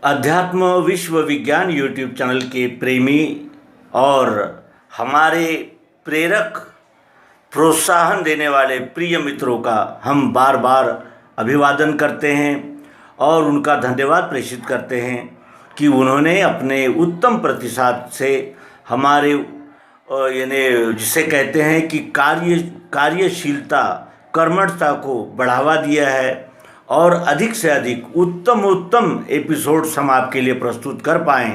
अध्यात्म विश्व विज्ञान यूट्यूब चैनल के प्रेमी और हमारे प्रेरक प्रोत्साहन देने वाले प्रिय मित्रों का हम बार बार अभिवादन करते हैं और उनका धन्यवाद प्रेषित करते हैं कि उन्होंने अपने उत्तम प्रतिसाद से हमारे यानी जिसे कहते हैं कि कार्यशीलता कर्मठता को बढ़ावा दिया है और अधिक से अधिक उत्तम एपिसोड्स हम आपके लिए प्रस्तुत कर पाएँ।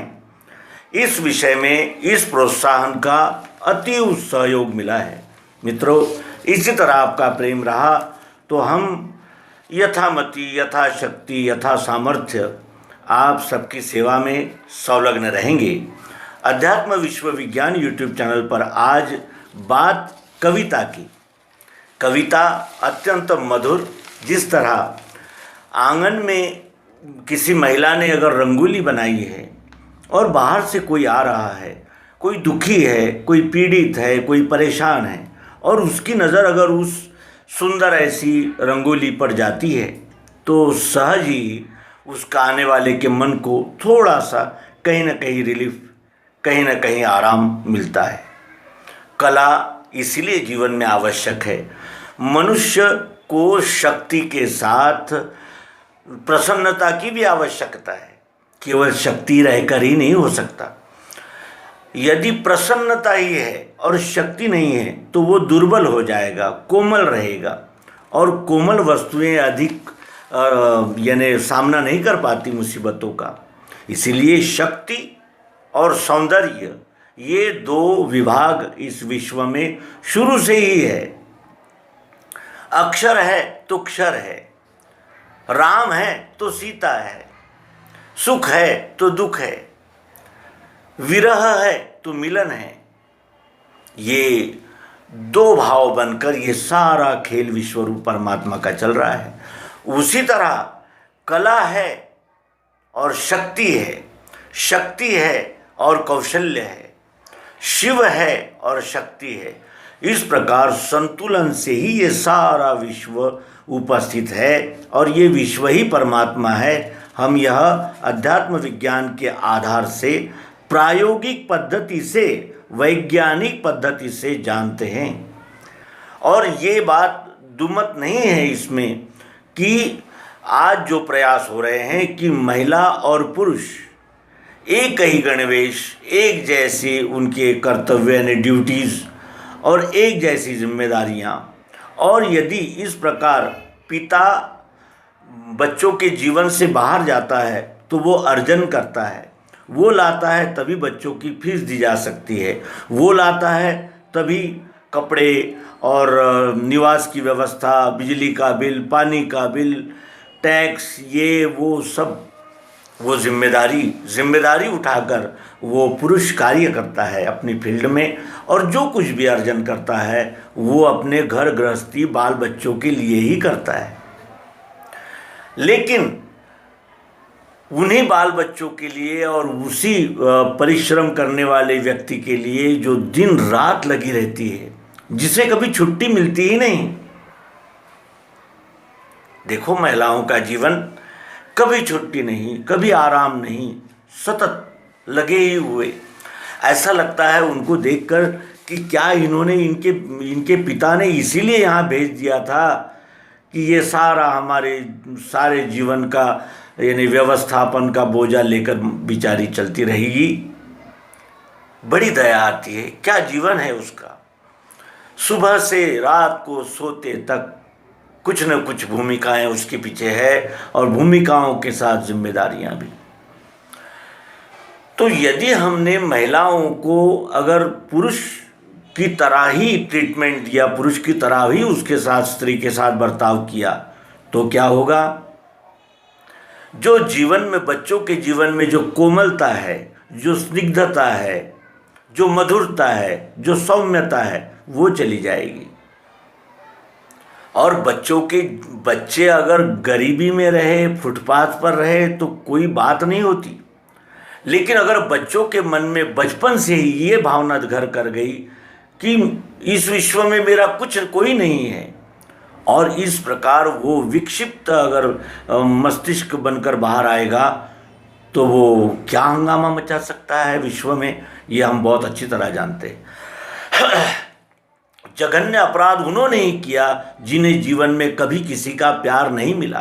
इस विषय में इस प्रोत्साहन का अति सहयोग मिला है। मित्रों, इसी तरह आपका प्रेम रहा तो हम यथामति यथाशक्ति यथा सामर्थ्य आप सबकी सेवा में संलग्न रहेंगे। अध्यात्म विश्व विज्ञान यूट्यूब चैनल पर आज बात कविता की। कविता अत्यंत मधुर, जिस तरह आंगन में किसी महिला ने अगर रंगोली बनाई है और बाहर से कोई आ रहा है, कोई दुखी है, कोई पीड़ित है, कोई परेशान है और उसकी नज़र अगर उस सुंदर ऐसी रंगोली पर जाती है तो सहज ही उसका आने वाले के मन को थोड़ा सा कहीं ना कहीं रिलीफ, कहीं ना कहीं आराम मिलता है। कला इसलिए जीवन में आवश्यक है। मनुष्य को शक्ति के साथ प्रसन्नता की भी आवश्यकता है। केवल शक्ति रहकर ही नहीं हो सकता। यदि प्रसन्नता ही है और शक्ति नहीं है तो वो दुर्बल हो जाएगा, कोमल रहेगा और कोमल वस्तुएं अधिक यानी सामना नहीं कर पाती मुसीबतों का। इसीलिए शक्ति और सौंदर्य ये दो विभाग इस विश्व में शुरू से ही है। अक्षर है तो क्षर है, राम है तो सीता है, सुख है तो दुख है, विरह है तो मिलन है। ये दो भाव बनकर ये सारा खेल विश्वरूप परमात्मा का चल रहा है। उसी तरह कला है और शक्ति है, शक्ति है और कौशल्य है, शिव है और शक्ति है। इस प्रकार संतुलन से ही ये सारा विश्व उपस्थित है और ये विश्व ही परमात्मा है। हम यह अध्यात्म विज्ञान के आधार से प्रायोगिक पद्धति से, वैज्ञानिक पद्धति से जानते हैं। और ये बात दुमत नहीं है इसमें कि आज जो प्रयास हो रहे हैं कि महिला और पुरुष एक ही गणवेश, एक जैसे उनके कर्तव्य यानी ड्यूटीज़ और एक जैसी जिम्मेदारियां, और यदि इस प्रकार पिता बच्चों के जीवन से बाहर जाता है तो वो अर्जन करता है, वो लाता है तभी बच्चों की फीस दी जा सकती है, वो लाता है तभी कपड़े और निवास की व्यवस्था, बिजली का बिल, पानी का बिल, टैक्स, ये वो सब वो जिम्मेदारी उठाकर वो पुरुष कार्य करता है अपनी फील्ड में। और जो कुछ भी अर्जन करता है वो अपने घर गृहस्थी बाल बच्चों के लिए ही करता है। लेकिन उन्हीं बाल बच्चों के लिए और उसी परिश्रम करने वाले व्यक्ति के लिए जो दिन रात लगी रहती है, जिसे कभी छुट्टी मिलती ही नहीं। देखो, महिलाओं का जीवन कभी छुट्टी नहीं, कभी आराम नहीं, सतत लगे ही हुए। ऐसा लगता है उनको देखकर कि क्या इनके पिता ने इसीलिए यहाँ भेज दिया था कि ये सारा हमारे सारे जीवन का यानी व्यवस्थापन का बोझा लेकर बेचारी चलती रहेगी। बड़ी दया आती है। क्या जीवन है उसका। सुबह से रात को सोते तक कुछ न कुछ भूमिकाएं उसके पीछे है और भूमिकाओं के साथ जिम्मेदारियां भी। तो यदि हमने महिलाओं को अगर पुरुष की तरह ही ट्रीटमेंट दिया, पुरुष की तरह ही उसके साथ, स्त्री के साथ बर्ताव किया, तो क्या होगा। जो जीवन में, बच्चों के जीवन में जो कोमलता है, जो स्निग्धता है, जो मधुरता है, जो सौम्यता है, वो चली जाएगी। और बच्चे अगर गरीबी में रहे, फुटपाथ पर रहे तो कोई बात नहीं होती। लेकिन अगर बच्चों के मन में बचपन से ही ये भावना घर कर गई कि इस विश्व में मेरा कोई नहीं है, और इस प्रकार वो विक्षिप्त अगर मस्तिष्क बनकर बाहर आएगा तो वो क्या हंगामा मचा सकता है विश्व में, ये हम बहुत अच्छी तरह जानते हैं। जघन्य अपराध उन्होंने ही किया जिन्हें जीवन में कभी किसी का प्यार नहीं मिला।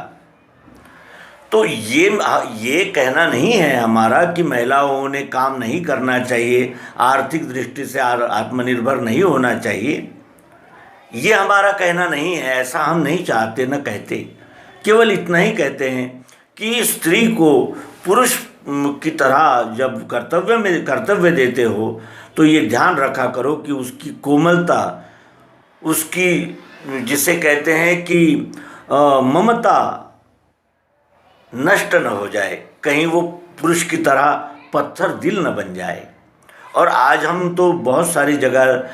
तो ये कहना नहीं है हमारा कि महिलाओं ने काम नहीं करना चाहिए, आर्थिक दृष्टि से आत्मनिर्भर नहीं होना चाहिए, ये हमारा कहना नहीं है। ऐसा हम नहीं चाहते, न कहते। केवल इतना ही कहते हैं कि स्त्री को पुरुष की तरह जब कर्तव्य देते हो तो ये ध्यान रखा करो कि उसकी कोमलता, उसकी जिसे कहते हैं कि ममता नष्ट न हो जाए, कहीं वो पुरुष की तरह पत्थर दिल न बन जाए। और आज हम तो बहुत सारी जगह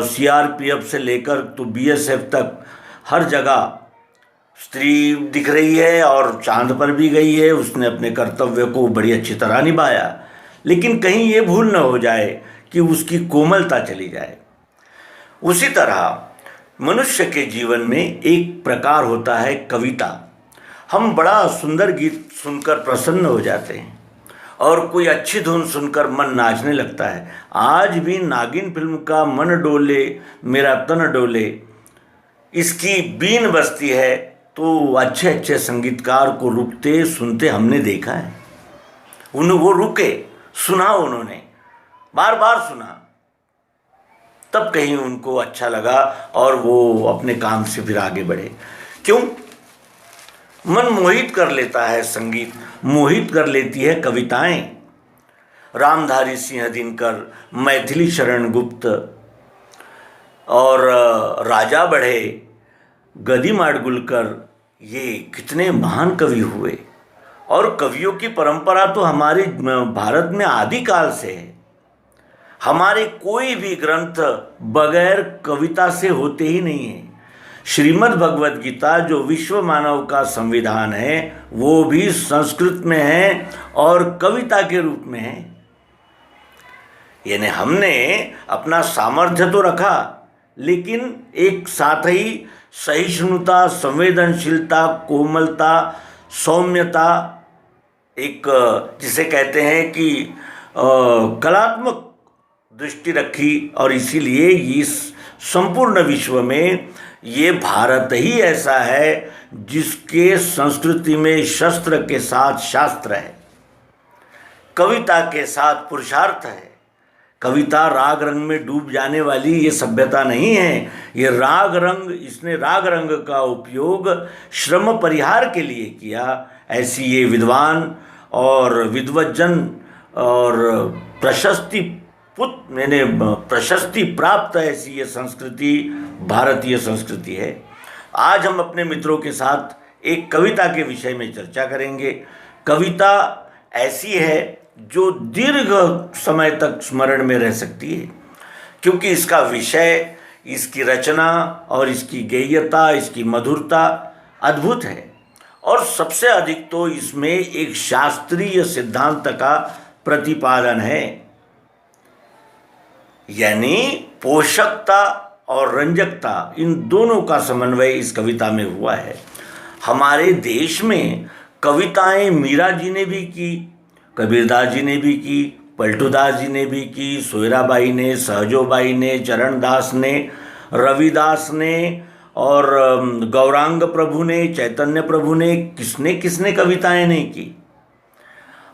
CRPF से लेकर तो BSF तक हर जगह स्त्री दिख रही है और चांद पर भी गई है, उसने अपने कर्तव्य को बड़ी अच्छी तरह निभाया। लेकिन कहीं ये भूल न हो जाए कि उसकी कोमलता चली जाए। उसी तरह मनुष्य के जीवन में एक प्रकार होता है कविता। हम बड़ा सुंदर गीत सुनकर प्रसन्न हो जाते हैं और कोई अच्छी धुन सुनकर मन नाचने लगता है। आज भी नागिन फिल्म का मन डोले मेरा तन डोले, इसकी बीन बजती है तो अच्छे अच्छे संगीतकार को रुकते सुनते हमने देखा है। वो रुके, सुना, उन्होंने बार बार सुना, तब कहीं उनको अच्छा लगा और वो अपने काम से फिर आगे बढ़े। क्यों? मन मोहित कर लेता है, संगीत मोहित कर लेती है कविताएं। रामधारी सिंह दिनकर, मैथिली शरण गुप्त और राजा बढ़े, गदी माडगुलकर, ये कितने महान कवि हुए। और कवियों की परंपरा तो हमारे भारत में आदिकाल से है। हमारे कोई भी ग्रंथ बगैर कविता से होते ही नहीं है। श्रीमद् भगवद गीता जो विश्व मानव का संविधान है वो भी संस्कृत में है और कविता के रूप में है। यानी हमने अपना सामर्थ्य तो रखा, लेकिन एक साथ ही सहिष्णुता, संवेदनशीलता, कोमलता, सौम्यता, एक जिसे कहते हैं कि कलात्मक दृष्टि रखी। और इसीलिए इस संपूर्ण विश्व में ये भारत ही ऐसा है जिसके संस्कृति में शस्त्र के साथ शास्त्र है, कविता के साथ पुरुषार्थ है। कविता राग रंग में डूब जाने वाली ये सभ्यता नहीं है। ये इसने राग रंग का उपयोग श्रम परिहार के लिए किया। ऐसी ये विद्वान और विद्वज्जन और प्रशस्ति प्राप्त ऐसी ये संस्कृति भारतीय संस्कृति है। आज हम अपने मित्रों के साथ एक कविता के विषय में चर्चा करेंगे। कविता ऐसी है जो दीर्घ समय तक स्मरण में रह सकती है, क्योंकि इसका विषय, इसकी रचना और इसकी गेयता, इसकी मधुरता अद्भुत है। और सबसे अधिक तो इसमें एक शास्त्रीय सिद्धांत का प्रतिपादन है, यानी पोषकता और रंजकता, इन दोनों का समन्वय इस कविता में हुआ है। हमारे देश में कविताएं मीरा जी ने भी की, कबीरदास जी ने भी की, पलटूदास जी ने भी की, सोयराबाई ने, सहजोबाई ने, चरणदास ने, रविदास ने और गौरांग प्रभु ने, चैतन्य प्रभु ने, किसने किसने कविताएं नहीं की।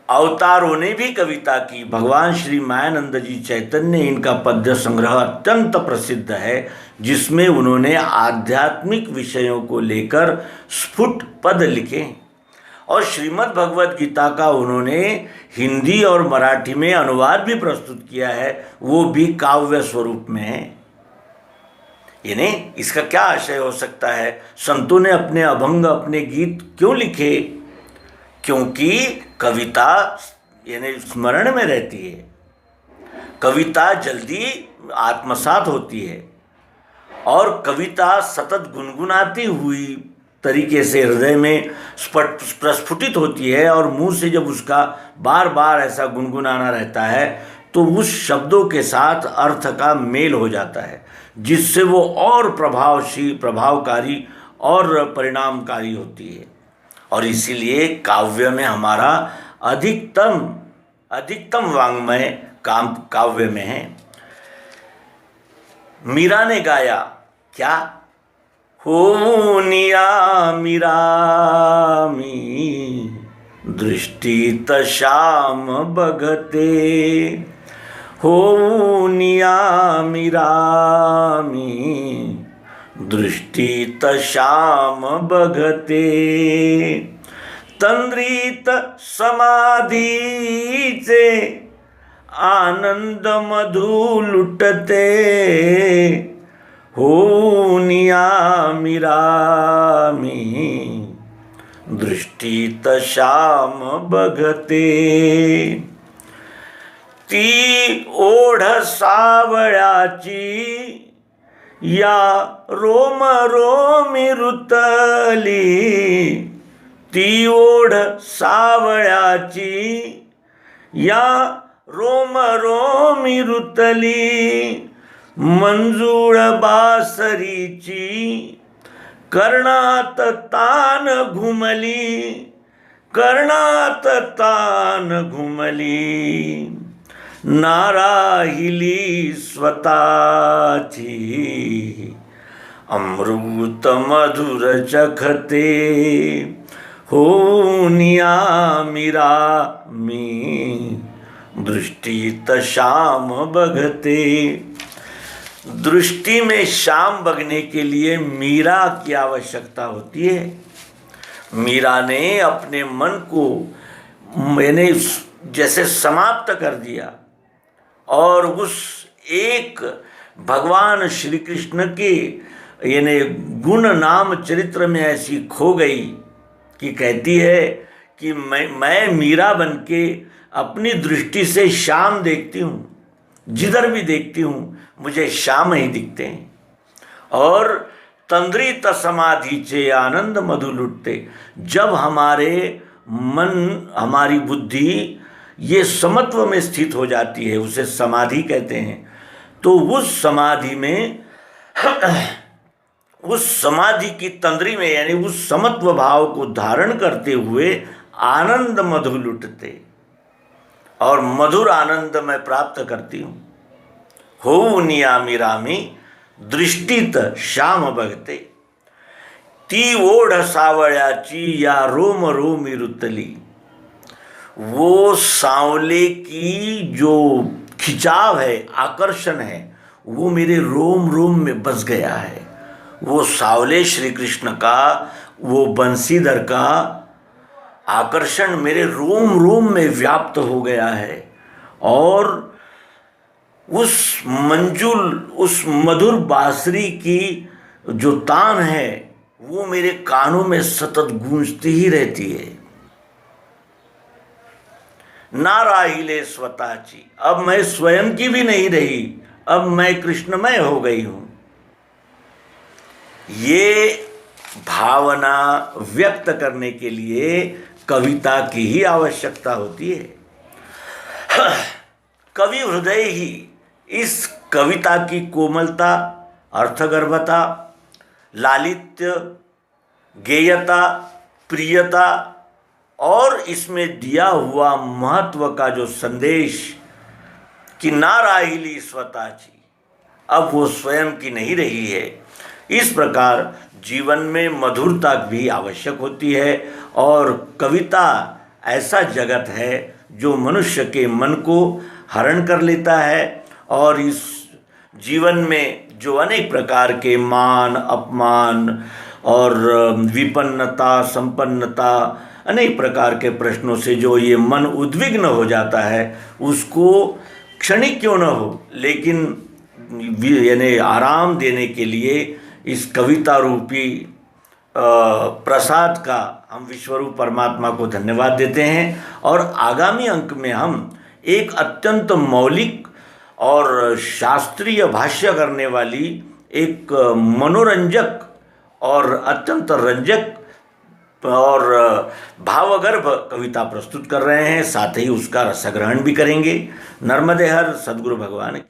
अवतारों ने भी कविता की। भगवान श्री मायानंद जी चैतन्य, इनका पद्य संग्रह अत्यंत प्रसिद्ध है, जिसमें उन्होंने आध्यात्मिक विषयों को लेकर स्फुट पद लिखे। और श्रीमद् भगवद गीता का उन्होंने हिंदी और मराठी में अनुवाद भी प्रस्तुत किया है, वो भी काव्य स्वरूप में है। यानी इसका क्या आशय हो सकता है? संतों ने अपने अभंग, अपने गीत क्यों लिखे? क्योंकि कविता यानी स्मरण में रहती है, कविता जल्दी आत्मसात होती है और कविता सतत गुनगुनाती हुई तरीके से हृदय में प्रस्फुटित होती है। और मुंह से जब उसका बार बार ऐसा गुनगुनाना रहता है तो उस शब्दों के साथ अर्थ का मेल हो जाता है, जिससे वो और प्रभावकारी और परिणामकारी होती है। और इसीलिए काव्य में हमारा अधिकतम वाङ्मय काव्य में है। मीरा ने गाया क्या, होनिया मीरा मी दृष्टि त श्याम बघते, होनिया मीरा मी दृष्टि त श्याम बघते, तंद्रीत समाधीचे आनंद मधु लुटते, होनिया मीरा मी दृष्टि त श्याम बघते, ती ओढ सावळ्याची या रोम रोमी रुतली, ती ओढ सावळ्याची या रोम रोमी रुतली, मंजूळ बासरीची कर्णात तान घुमली, कर्णात तान घुमली, नाराहिली स्वतःची अमृत मधुर चखते, होनिया मीरा मी दृष्टि त श्याम बघते। दृष्टि में श्याम बघने के लिए मीरा की आवश्यकता होती है। मीरा ने अपने मन को मैंने जैसे समाप्त कर दिया और उस एक भगवान श्री कृष्ण के यानी गुण नाम चरित्र में ऐसी खो गई कि कहती है कि मैं मीरा बन के अपनी दृष्टि से श्याम देखती हूँ, जिधर भी देखती हूँ मुझे श्याम ही दिखते हैं। और तंद्रीत समाधीचे आनंद मधु लुटते, जब हमारे मन हमारी बुद्धि ये समत्व में स्थित हो जाती है, उसे समाधि कहते हैं, तो उस समाधि में उस समाधि की तंद्री में यानी उस समत्व भाव को धारण करते हुए आनंद मधु लुटते और मधुर आनंद मैं प्राप्त करती हूँ। होनिया मीरा मी दृष्टीत श्याम बघते, ती ओढ सावळ्याची या रोम रोमी रुतली, वो सांवले की जो खिंचाव है, आकर्षण है, वो मेरे रोम रोम में बस गया है। वो सांवले श्री कृष्ण का, वो बंसीधर का आकर्षण मेरे रोम रोम में व्याप्त हो गया है और उस मंजुल उस मधुर बांसुरी की जो तान है वो मेरे कानों में सतत गूंजती ही रहती है। ना राहिले स्वतःची, अब मैं स्वयं की भी नहीं रही, अब मैं कृष्णमय हो गई हूँ। ये भावना व्यक्त करने के लिए कविता की ही आवश्यकता होती है। कवि हृदय ही इस कविता की कोमलता, अर्थगर्भता, लालित्य, गेयता, प्रियता और इसमें दिया हुआ महत्व का जो संदेश कि ना राहिली स्वतःची, अब वो स्वयं की नहीं रही है, इस प्रकार जीवन में मधुरता भी आवश्यक होती है। और कविता ऐसा जगत है जो मनुष्य के मन को हरण कर लेता है और इस जीवन में जो अनेक प्रकार के मान अपमान और विपन्नता संपन्नता अनेक प्रकार के प्रश्नों से जो ये मन उद्विग्न हो जाता है, उसको क्षणिक क्यों न हो लेकिन यानी आराम देने के लिए इस कविता रूपी प्रसाद का हम विश्वरूप परमात्मा को धन्यवाद देते हैं। और आगामी अंक में हम एक अत्यंत मौलिक और शास्त्रीय भाष्य करने वाली एक मनोरंजक और अत्यंत रंजक और भावगर्भ कविता प्रस्तुत कर रहे हैं, साथ ही उसका रसग्रहण भी करेंगे। नर्मदे हर सद्गुरु भगवान।